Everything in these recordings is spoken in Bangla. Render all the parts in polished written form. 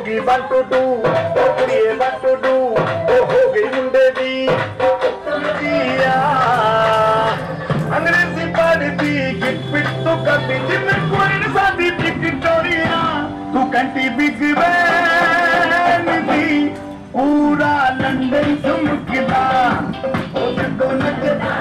होगी वन टू टू, कुड़िए वन टू टू, ओ हो गई मुंडे दी जिया। अंग्रेजी पढ़ती गिट पिट तो करती जिम्मे कोई सादी विक्टोरिया, तू कंटी बिग वैन दी पूरा लंदन चमकदा, ओ जिंदो नचदा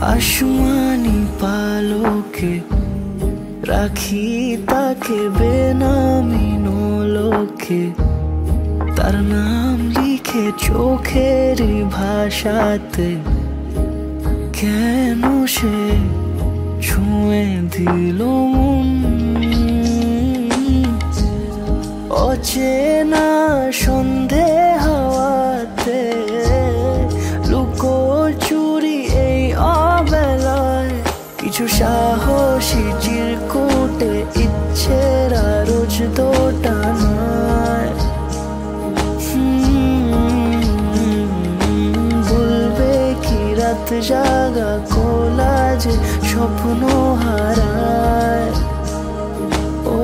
आसमानी पालों के राखी ताके बेनामी नोलोके तार नाम लिखे चोखेरी भाषाते কেন সে ছুঁয়ে দিল মন অচেনা সন্ধে হাওয়াতে লুকোচুরি এই অবেলায় কিছু সাহসী চিরকুটে ইচ্ছেরা রোজ দোটানায় বলবে কি রাত জাগা কোলাজে স্বপ্ন হারায় ও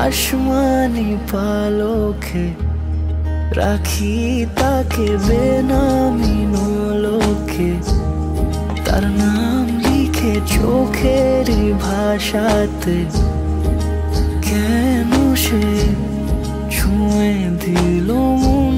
আসমানি পালকে রাখি তাকে বেনামি নোলোকে তার নাম লিখে চোখের ভাষাতে কেন সে ছুঁয়ে দিল মন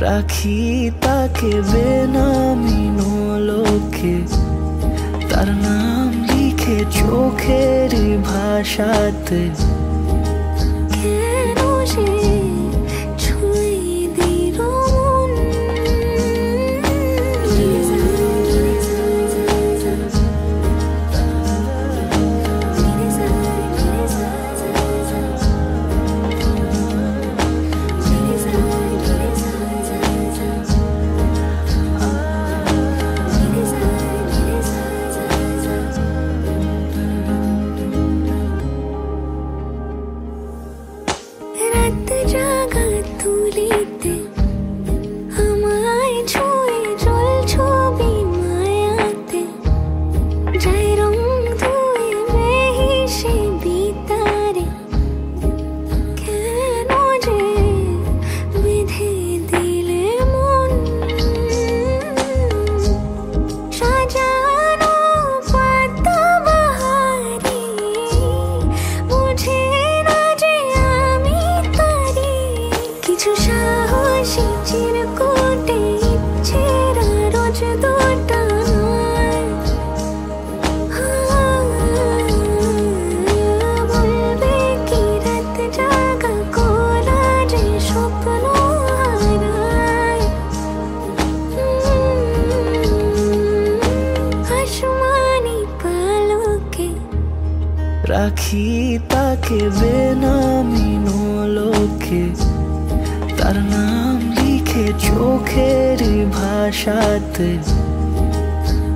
রাখি তাকে বেনামি নোলোকে তার নাম লিখে চোখের ভাষাতে কেন সে ছুঁয়ে দিল মন রাখি তাকে বেনামি আলোকে তার নাম লিখে চোখের ভাষাতে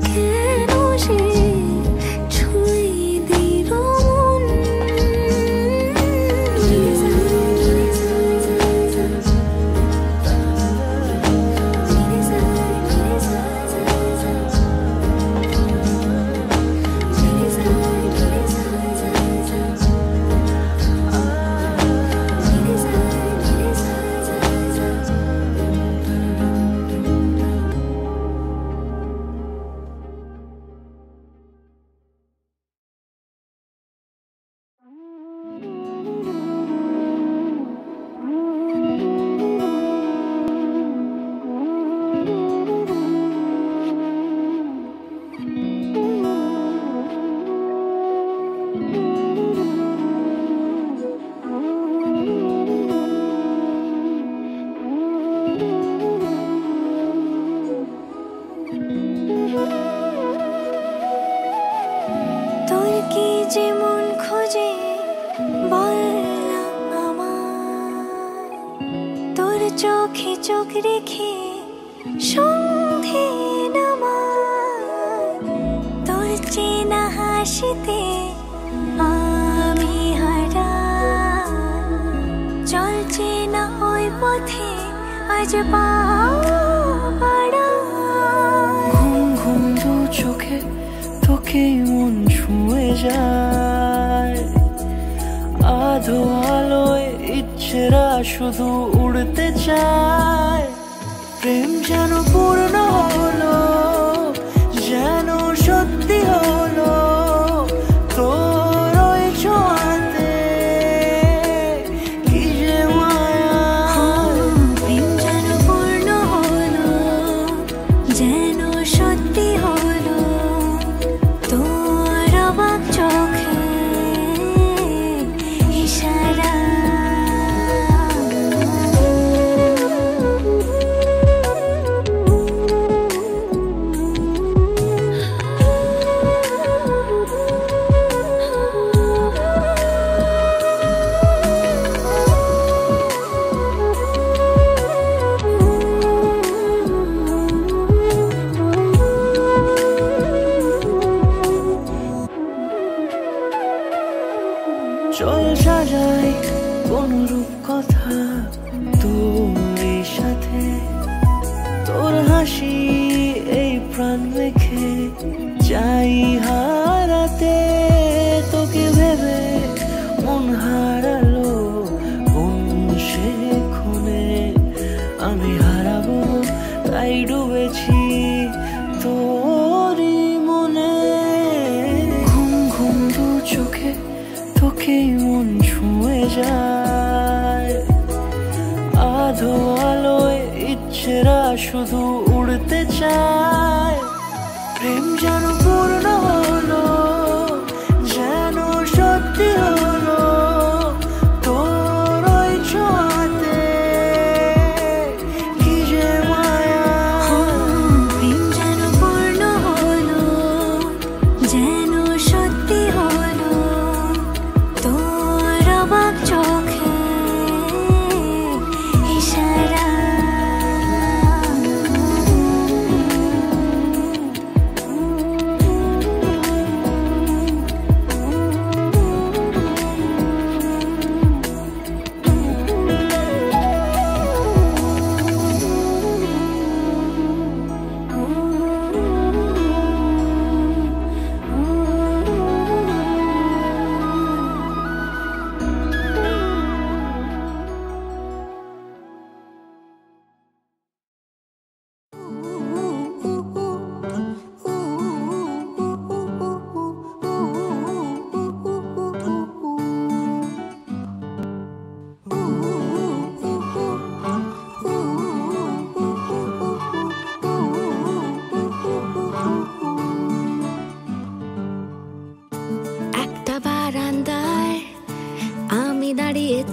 কেন সে ছুঁয়ে দিল মন তোর কি যেমন খোঁজে বললাম আমায় তোর চোখে চোখ রেখে সন্ধে নামায় তোর চেনা হাসিতে আমি হারাই চলছে না ওই পথে আজ পা ঘুম ঘুম দু চোখে তোকেই মন ছুঁয়ে যায় আধো আলোয় ইচ্ছেরা শুধু উড়তে চায় প্রেম যেন পূর্ণ হলো যেন সত্যি হলো তোর ওই ছোঁয়াতে কি যে মায়া প্রেম যেন পূর্ণ হলো যেন সত্যি হলো তোর অবাক চোখে ইশারা চল সাজাই কোন রূপ কথা তোর সাথে তোর হাসি এই প্রাণ মেখে চাই হারাতে তোকে ভেবে মন হারালো কোন সে খুনে আমি হারাবো তাই ডুবেছি তোরই মনে ঘুম ঘুম দু চোখে তোকেই মন ছুঁয়ে যায় আধো আলোয় ইচ্ছেরা শুধু উড়তে চায় প্রেম যেন পূর্ণ হলো যেন সত্যি হলো তোর ওই ছোঁয়াতে কি যে মায়া প্রেম যেন পূর্ণ হলো যেন সত্যি হলো তোর অবাক চোখে ইশারা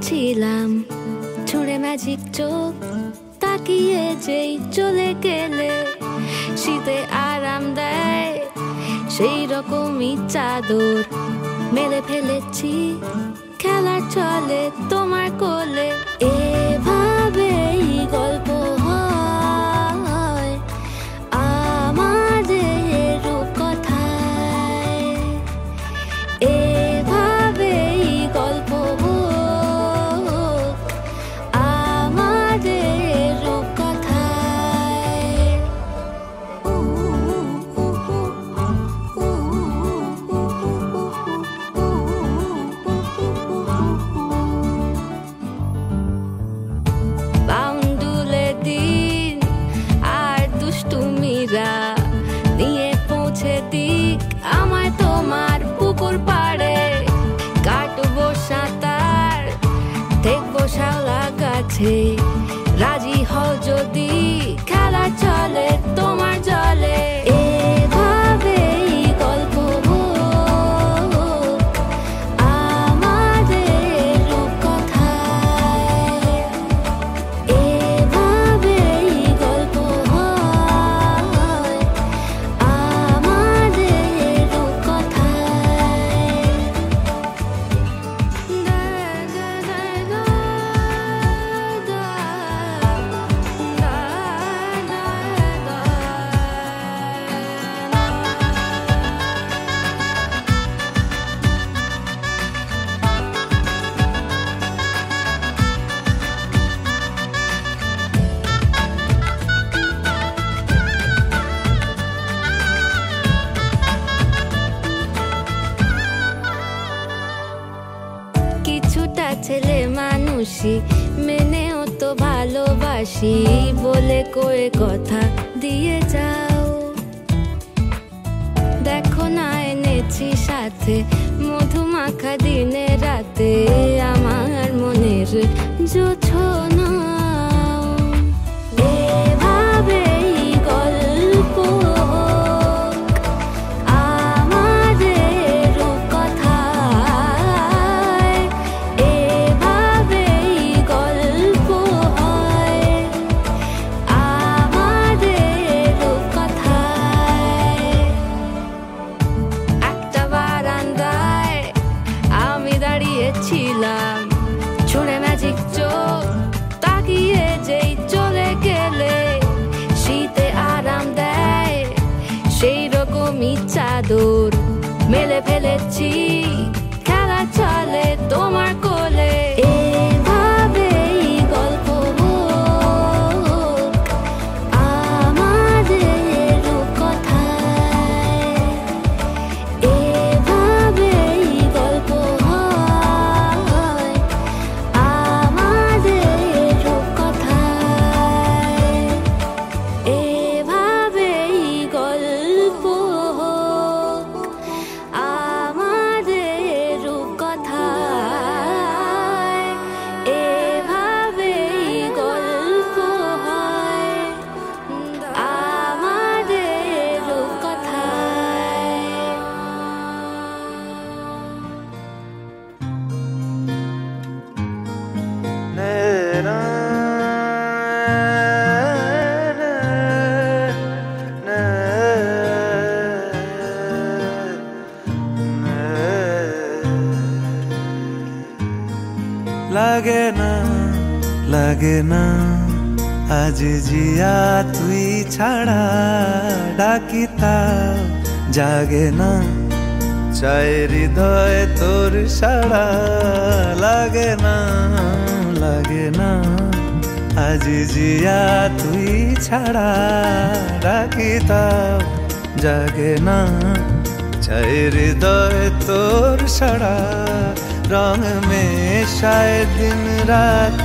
ছিলাম ছুঁড়ে ম্যাজিক চোখ তাকিয়ে যেই চলে গেলে শীতে আরাম দেয় সেই রকমই চাদর মেলে ফেলেছি খেলার চলে তোমার কোলে। কাছে রাজি হও যদি খেলা চলে তোমার জলে এভাবেই গল্প হোক আমাদের রূপকথায় এভাবেই গল্প হয় আমাদের রূপকথায় কিছুটা ছেলে মানুষই মেনেও তো ভালোবাসি বলে কয়ে কথা দিয়ে যাও দেখো না এনেছি সাথে মধুমাখা দিনে রাতে আমার মনের জোছনা এভাবেই গল্প হোক আমাদের রূপকথায় এভাবেই গল্প হয় আমাদের রূপকথায় একটা বারান্দায় আমি দাঁড়িয়েছিলাম ছুঁড়ে ম্যাজিক চোখ তাকিয়ে যেই চলে গেলে শীতে আরাম দেয় সেই রকমই চাদর মেলে ফেলেছি খেলা চলে তোমার কোলে এভাবেই গল্প হোক আমাদের রূপকথায় এভাবেই গল্প হয় আমাদের রূপকথায় এভাবেই গল্প হোক আমাদের রূপকথায় এভাবেই গল্প হয় আমাদের রূপকথায় লাগে না আজ জিয়া তুই ছাড়া ডাকিতাও জাগে না চাই হৃদয় তোর সাড়া লাগে না আজ জিয়া তুই ছাড়া ডাকিতাও জাগে না চাই হৃদয় তোর সাড়া রং মেশায় দিন রাত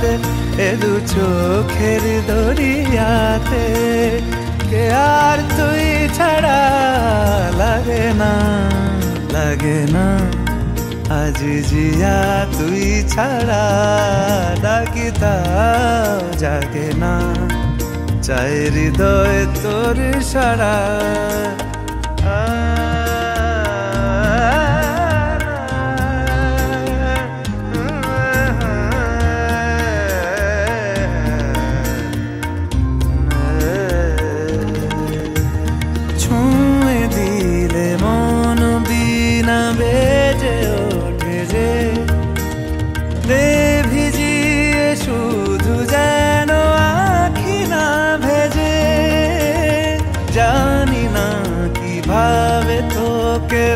এ দু চোখের দরিয়াতে কে আর তুই ছাড়া লাগে না আজ জিয়া তুই ছাড়া ডাকিতাও জাগে না চাই হৃদয় তোর সাড়া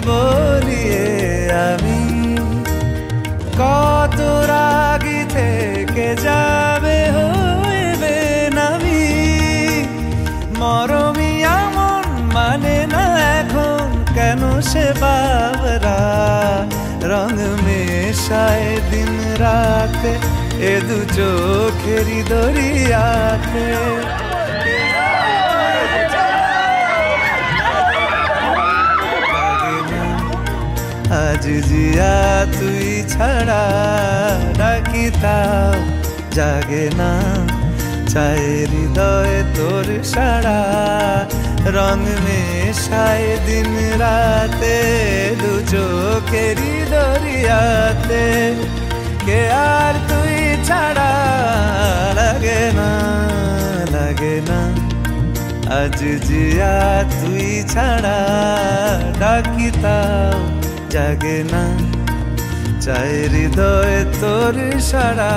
বলিয়ে আমি কত রাগি থেকে যাবে হইবে নামি মরমিয়া মন মানে না এখন কেন সে বাবরা রং মেশায় দিন রাতে এ দু চোখেরি দরিয়াতে আজ জিয়া তুই ছাড়া ডাকিতাও জাগে না, চায় হৃদয়ে তোর সারা, রং মেশায় দিন রাতে দু চোখেরই দরিয়াতে, কে আর তুই ছাড়া লাগে না, লাগে না আজ জিয়া তুই ছাড়া, ডাকি তাও জাগে না, চায় হৃদয়ে তোর সারা।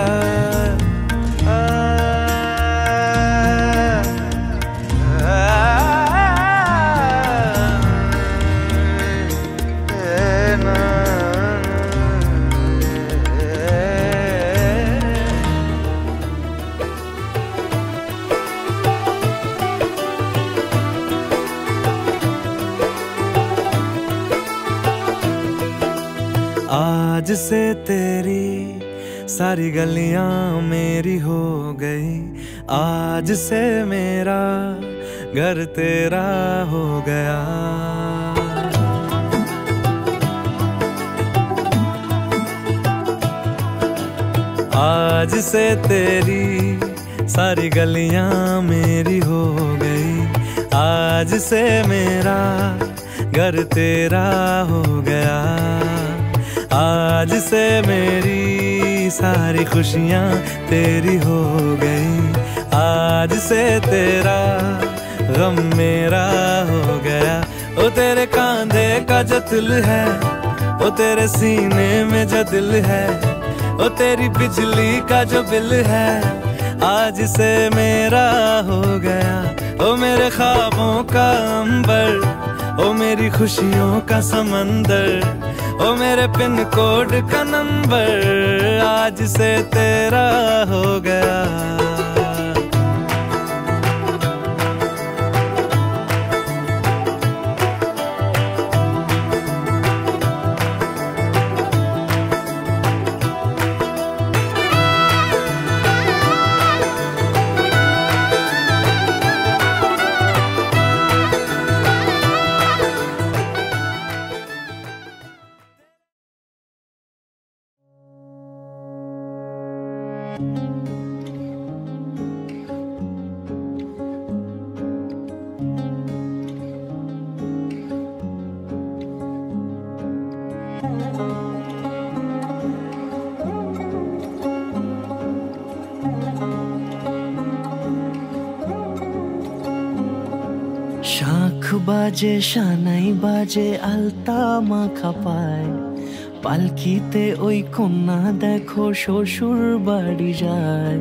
आज से तेरी सारी गलियां मेरी हो गई, आज से मेरा घर तेरा हो गया। आज से तेरी सारी गलियां मेरी हो गई, आज से मेरा घर तेरा हो गया। आज से मेरी सारी खुशियाँ तेरी हो गई, आज से तेरा गम मेरा हो गया। ओ तेरे कांधे का जो दिल है, ओ तेरे सीने में जो दिल है, ओ तेरी बिजली का जो बिल है, आज से मेरा हो गया। ओ मेरे ख्वाबों का अंबर, ओ मेरी खुशियों का समंदर, ओ मेरे पिन कोड का नंबर, आज से तेरा हो गया। শাঁখ বাজে সানাই বাজে আলতা মাখা পায়, পালকিতে ওই কন্যা দেখো শ্বশুর বাড়ি যায়।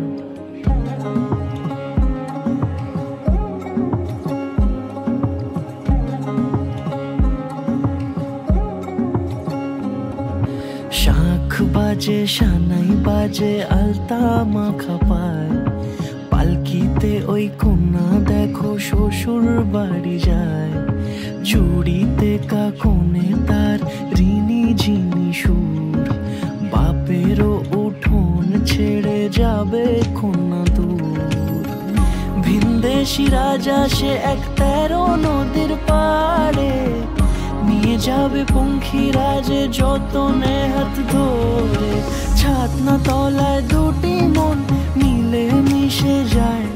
শাঁখ বাজে সানাই বাজে আলতা মাখা পায়, পালকিতে ওই কন্যা দেখো শ্বশুর বাড়ি যায়। চুড়িতে কাকনে তার ঋণী ঝিনি সুর, বাপেরও উঠোন ছেড়ে যাবে কন্যা দূর। ভিনদেশি রাজা সে এক 13 নদীর পাড়ে, নিয়ে যাবে পঙ্খী রাজে যতনে হাত ধরে। ছাতনা তলায় দুটি মন মিলে মিশে যায়,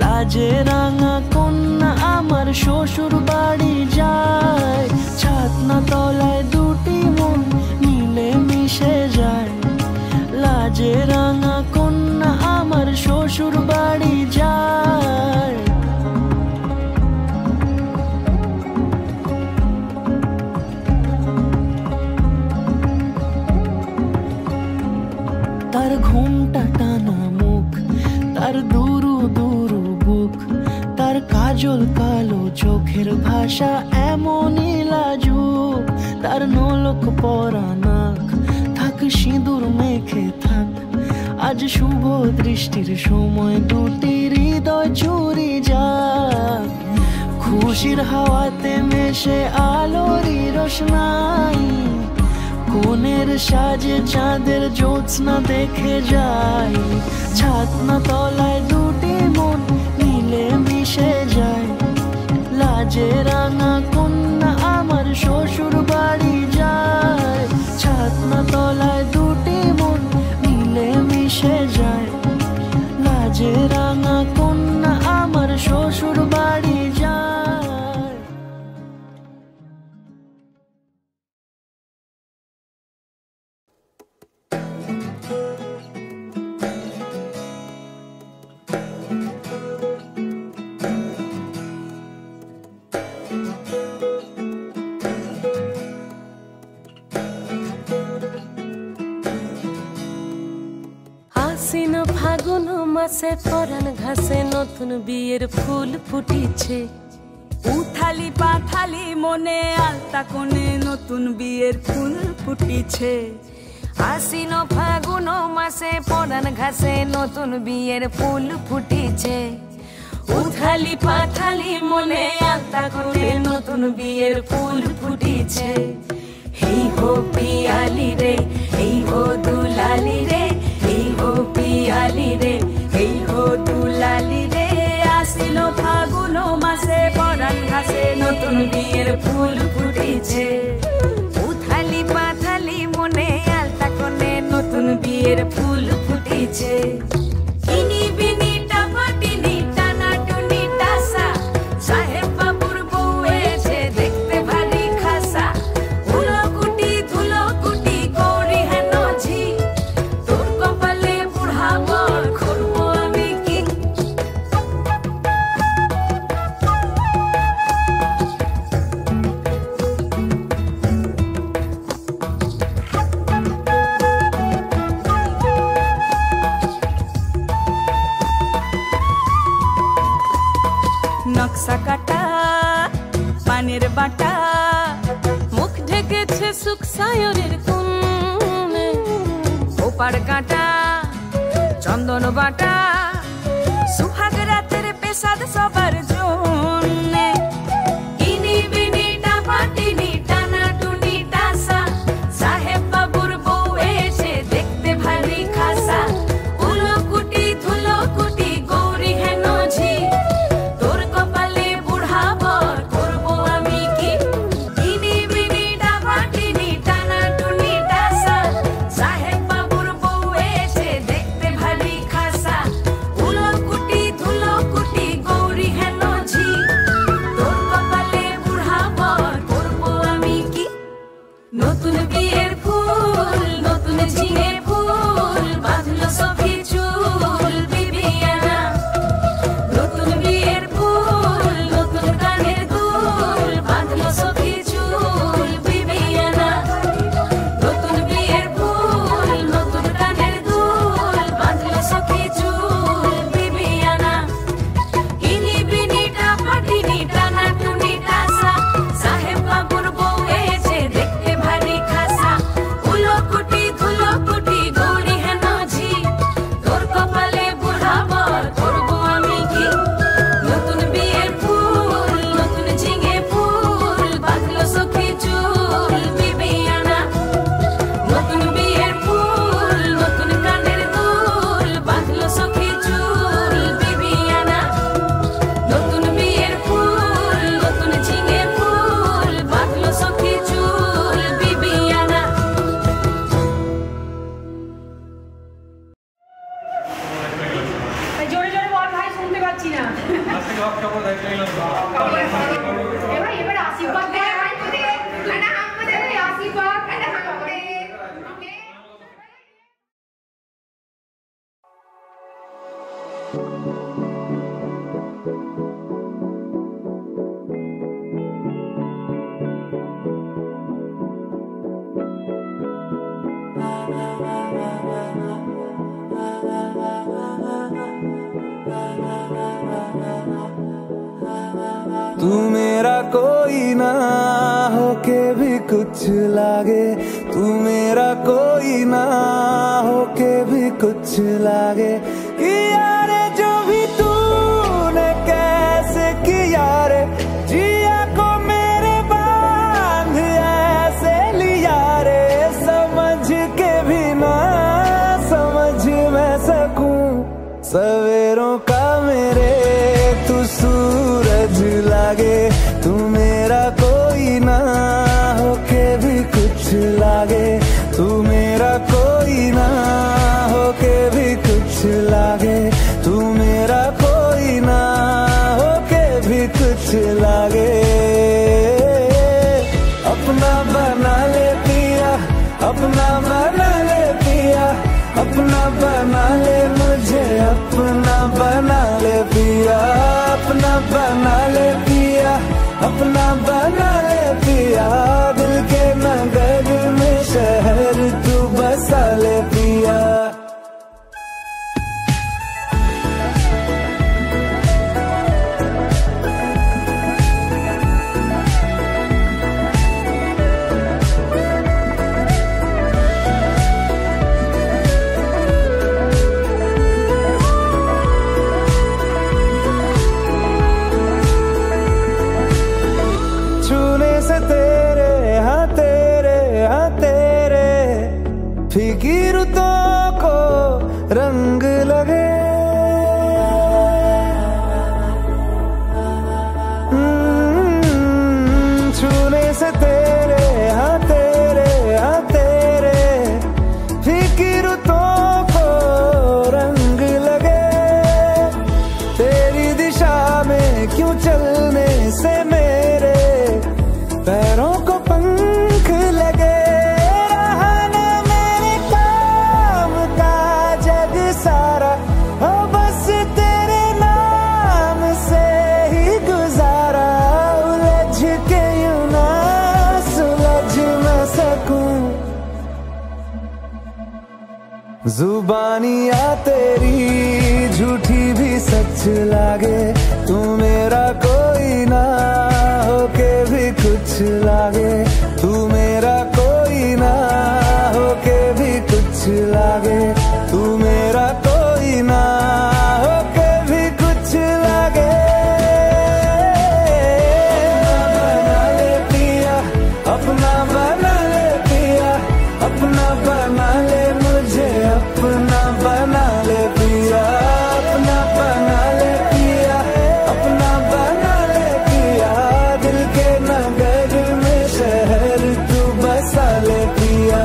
লাজে রাঙা কন্যা আমার শ্বশুর বাড়ি যায়। ছাতনা তলায় দুটি মন মিলে মিশে যায়, লাজে রাঙা কন্যা আমার শ্বশুর বাড়ি যায়। তার ঘোমটা টানা মুখ, তার দুরু দুরু বুক, তার কাজল কালো চোখের ভাষা এমনই লাজুক। তার নোলক পরা নাক, থাক সিঁদুর মেখে থাক, আজ শুভ দৃষ্টির সময় দুটি হৃদয় চুরি যাক। খুশির হাওয়াতে মেশে আলোরই রোশনাই, কোণের সাজে চাঁদের জ্যোৎস্না দেখে যাই। ছাতনা তলায় দুটি মন মিলে মিশে যায়, লাজে রাঙা কন্যা আমার শ্বশুর বাড়ি যায়। ছাতনা তলায় দুটি মন মিলে মিশে যায়, সাজে রাঙা কন্যা আমার শ্বশুর বাড়ি যায়। আশ্বিন ফাগুন মাসে পরাণ ঘাসে নতুন বিয়ের ফুল ফুটিছে। উথালি পাথালি মনে আলতা কোণে নতুন বিয়ের ফুল ফুটিছে। আশ্বিন ফাগুন মাসে পরাণ ঘাসে নতুন বিয়ের ফুল ফুটিছে। উথালি পাথালি মনে আলতা কোণে নতুন বিয়ের ফুল ফুটিছে। হেই হো পিয়ালি রে, হেই হো দুলালি রে, হেই হো পিয়ালি রে, হেই হো দুলালি রে। আশ্বিন ফাগুন মাসে পরাণ ঘাসে নতুন বিয়ের ফুল ফুটিছে। উথালি পাথালি মনে আলতা কোণে নতুন বিয়ের ফুল ফুটিছে। ইনি বিনি টাপাটিনি টানা টুনি টাসা, সাহেব বাবুর বউ এসে দেখতে ভারী খাসা। ধুলো কুটি গৌরী হেন ঝি, তোর কপালে বুড়া বর করবো আমি কি। নকশা কাটা পানের বাটা, মুখ ঢেকেছে সুখ সায়রের কোণে। ওপার কাটা চন্দন বাটা, সুহাগ রাতের পেশাদ সবার জন্যে। ইনি বিনি টাপাটিনি টানা টুনি টাসা, সাহেব বাবুর বউ এসে দেখতে ভারী খাসা। ধুলো কুটি গৌরী হেন ঝি, তোর কপালে বুড়া বর করবো আমি কি। ইনি বিনি টাপাটিনি টানা টুনি টাসা, সাহেব বাবুর বউ এসে দেখতে ভারী খাসা। ধুলো কুটি গৌরী হেন ঝি, তোর কপালে বুড়া বর করবো আমি কি। নতুন বিয়ের ফুল নতুন ঝিঙে ফুল, বাঁধলো সখী চুল বিবিয়ানা। নতুন বিয়ের ফুল নতুন কানের দুল, বাঁধলো সখী চুল বিবিয়ানা। নতুন বিয়ের ফুল নতুন কানের দুল, বাঁধলো সখী চুল বিবিয়ানা। ইনি বিনি টাপাটিনি টানা টুনি টাসা, সাহেব বাবুর বউ এসে দেখতে ভারী খাসা। ধুলো কুটি গৌরী হেন ঝি, তোর কপালে বুড়া বর করবো আমি কি। নতুন বিয়ের ফুল নতুন ঝিঙে ফুল, বাঁধলো সখী চুল বিবিয়ানা। নতুন বিয়ের ফুল নতুন কানের দুল, বাঁধলো সখী চুল বিবিয়ানা। নতুন বিয়ের ফুল নতুন ঝিঙে ফুল, বাঁধলো সখী চুল বিবিয়ানা। জোরে জোরে বল ভাই, শুনতে পাচ্ছি না। এবার আশীর্বাদ দে ভাই, আশীর্বাদ तू मेरा कोई ना होके भी कुछ लागे, तू मेरा कोई ना होके भी कुछ लागे। किया रे जो भी तूने कैसे किया रे, जिया को मेरे बांध ऐसे लिया रे। समझ के भी ना समझ मैं सकूं सवेरों का मेरे तू सूरज लागे। तू मेरा कोई ना होके भी कुछ लागे, तू मेरा कोई ना होके भी कुछ लागे, तू मेरा कोई ना होके भी कुछ लागे। अपना बना ले पिया, अपना बना ले पिया, अपना बना ले मुझे, अपना बना ले पिया, अपना बना ले पिया, अपना बना ले पिया। दिल के नगर में शहर तू बसा ले पिया। फीकी रुतों को रंग लगे, छूने से तेरे हाँ तेरे फीकी रुतों को रंग लगे। तेरी दिशा में क्यों चलने से मेरे पैरों को पंख लगे। जुबानियाँ तेरी झूठी भी सच लागे, तू मेरा कोई ना होके भी कुछ लागे, तू मेरा कोई ना होके भी कुछ लागे, तू मेरा कोई ना होके भी कुछ लागे। बना ले पिया, अपना बना ले पिया, अपना बना ले मुझे, अपना बना ले पिया, अपना बना ले पिया, अपना बना ले पिया। दिल के नगर में शहर तू बसा ले पिया।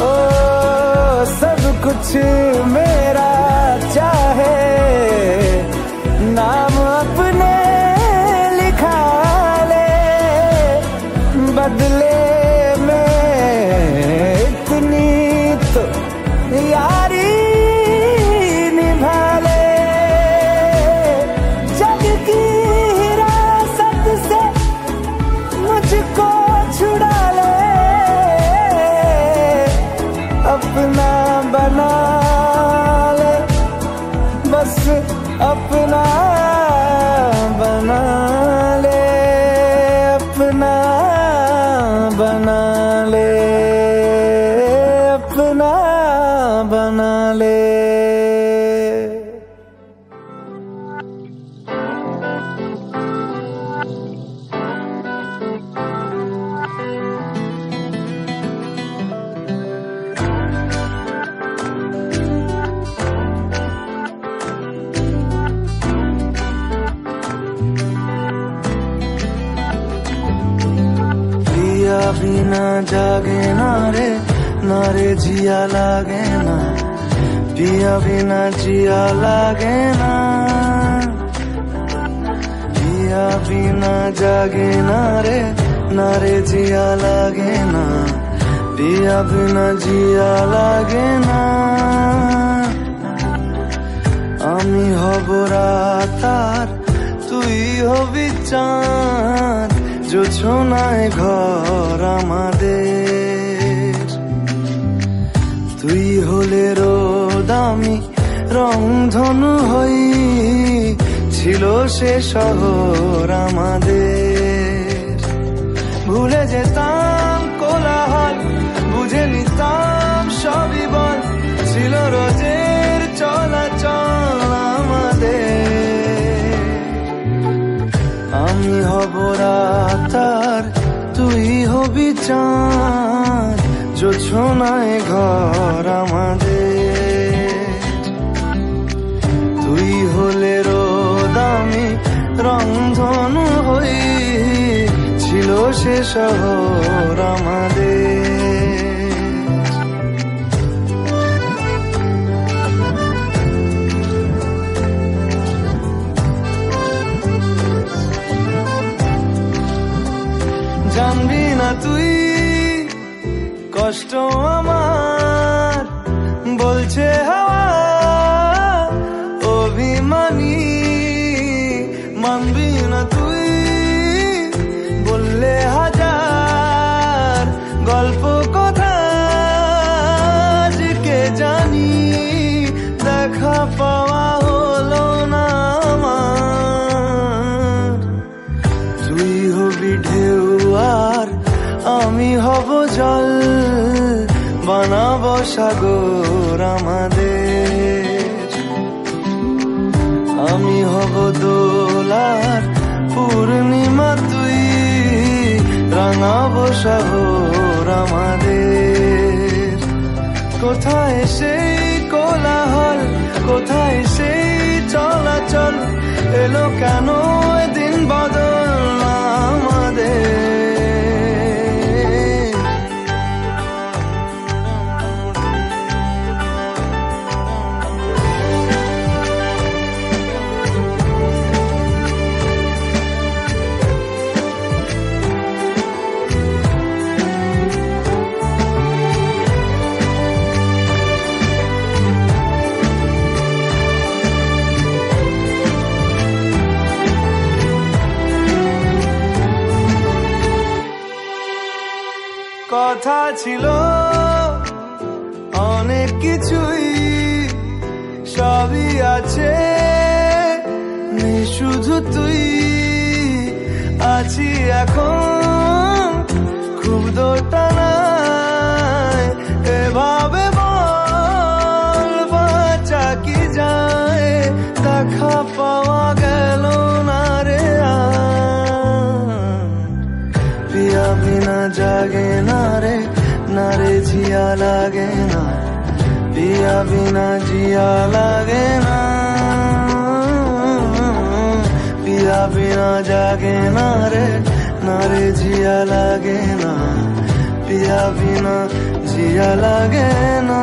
ओ सब कुछ मेरा चाहे, नाम अपने लिखा ले, बदले यारी निभा ले। जग की हिरासत से मुझको छुड़ा ले, अपना बना ले, बस अपना बना ले, अपना बना ले, अपना बना ले। पिया बिना जागे ना रे जिया लागे ना, पिया बिना जिया लागे ना, पिया बिना जागे ना रे जिया लागे ना, पिया बिना जिया लागे ना। आमी हब रातार তুই হবি চাঁদ, জোছনায় ঘর আমাদের। তুই হলে রোদ, আমি রংধনু হই, ছিল সে শহর আমাদের। ভুলে যেতাম কোলাহল, বুঝে নিতাম সবই বল, ছিল রোজের চলাচল আমাদের। আমি হব রাতার, তুই হবি চাঁদ, জোছনায় ঘর আমাদের। তুই হলে রোদ, আমি রংধনু হই, ছিল সে শহর আমাদের। মানবি না তুই বললে হাজার গল্প কথা কে জানি দেখা পাওয়া হলো না আমার। তুই হবি ঢেউ আর আমি হব জল, বানাবো সাগর আমাদের। আমি হব দোলার পূর্ণিমা, তুই রাঙাবো শহর আমাদের। কোথায় সেই কোলাহল, কোথায় সেই চলাচল, এলো কেন দিন বদল আমাদের। কথা ছিল অনেক কিছুই, সবই আছে নেই শুধু তুই। আছি এখন খুব দোটানায়, এভাবে বল বাঁচা কি যায়, দেখা পাওয়া গেল না রে। পিয়া বিনা জাগে না রে, না রে জিয়া লাগে না, পিয়া বিনা জিয়া লাগে না। পিয়া বিনা জাগে না রে, না রে জিয়া লাগে না, পিয়া বিনা জিয়া লাগে না।